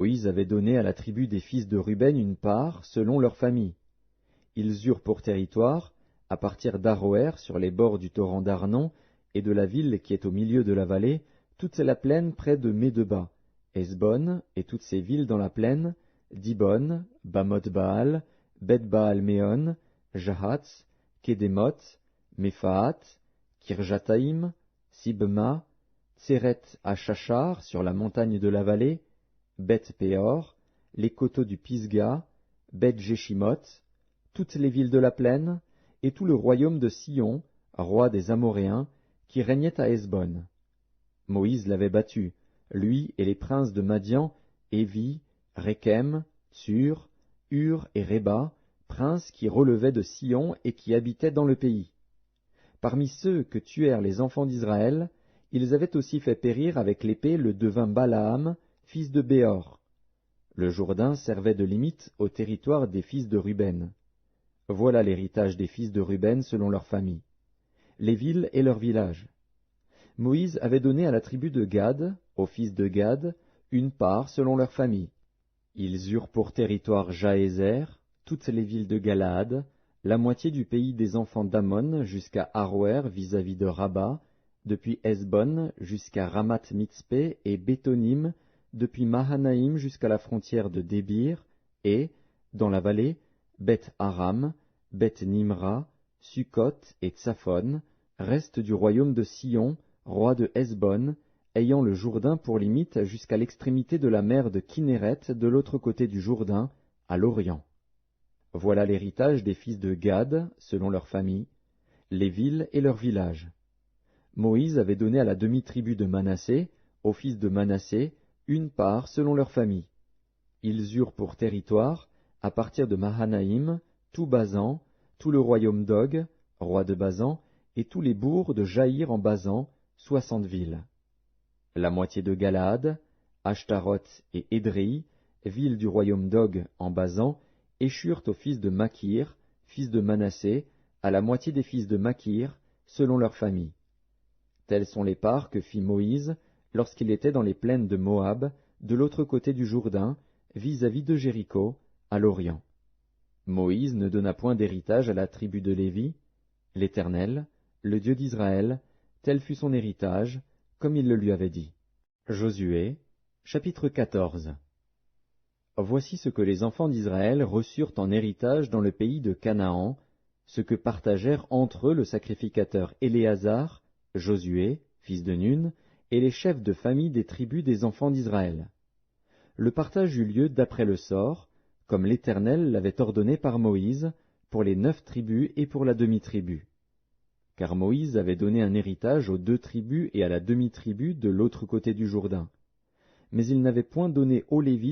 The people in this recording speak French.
Moïse avait donné à la tribu des fils de Ruben une part selon leur famille. Ils eurent pour territoire, à partir d'Aroër sur les bords du torrent d'Arnon et de la ville qui est au milieu de la vallée, toute la plaine près de Médeba, Hesbon et toutes ses villes dans la plaine, Dibon, Bamoth-Baal, Beth-Baal-Méon, Jahatz, Kédémoth, Méphaat, Kirjataïm, Sibma, Tseret-à-Chachar sur la montagne de la vallée, Beth-Péor, les coteaux du Pisga, Beth-Jéchimoth, toutes les villes de la plaine, et tout le royaume de Sion, roi des Amoréens, qui régnait à Hesbon. Moïse l'avait battu, lui et les princes de Madian, Évi, Rékem, Tsur, Hur et Réba, princes qui relevaient de Sion et qui habitaient dans le pays. Parmi ceux que tuèrent les enfants d'Israël, ils avaient aussi fait périr avec l'épée le devin Balaam, fils de Béor. Le Jourdain servait de limite au territoire des fils de Ruben. Voilà l'héritage des fils de Ruben selon leur famille, les villes et leurs villages. Moïse avait donné à la tribu de Gad, aux fils de Gad, une part selon leur famille. Ils eurent pour territoire Jaézer, toutes les villes de Galaad, la moitié du pays des enfants d'Ammon jusqu'à Aroër vis-à-vis de Rabat, depuis Hesbon jusqu'à Ramath-Mitzpé et Bétonim, depuis Mahanaïm jusqu'à la frontière de Débir, et, dans la vallée, Beth-Aram, Beth-Nimra, Sukkot et Tsaphon, reste du royaume de Sion, roi de Hesbon, ayant le Jourdain pour limite jusqu'à l'extrémité de la mer de Kinéret de l'autre côté du Jourdain, à l'Orient. Voilà l'héritage des fils de Gad, selon leur famille, les villes et leurs villages. Moïse avait donné à la demi-tribu de Manassé, aux fils de Manassé, une part selon leur famille. Ils eurent pour territoire, à partir de Mahanaïm, tout Basan, tout le royaume d'Og, roi de Basan, et tous les bourgs de Jaïr en Basan, 60 villes. La moitié de Galaad, Ashtaroth et Édréi, villes du royaume d'Og en Basan, échurent aux fils de Makir, fils de Manassé, à la moitié des fils de Makir, selon leur famille. Telles sont les parts que fit Moïse lorsqu'il était dans les plaines de Moab, de l'autre côté du Jourdain, vis-à-vis de Jéricho, à l'Orient. Moïse ne donna point d'héritage à la tribu de Lévi. L'Éternel, le Dieu d'Israël, tel fut son héritage, comme il le lui avait dit. Josué, chapitre 14. Voici ce que les enfants d'Israël reçurent en héritage dans le pays de Canaan, ce que partagèrent entre eux le sacrificateur Éléazar, Josué, fils de Nun, et les chefs de famille des tribus des enfants d'Israël. Le partage eut lieu d'après le sort, comme l'Éternel l'avait ordonné par Moïse, pour les 9 tribus et pour la demi-tribu. Car Moïse avait donné un héritage aux 2 tribus et à la demi-tribu de l'autre côté du Jourdain. Mais il n'avait point donné aux Lévites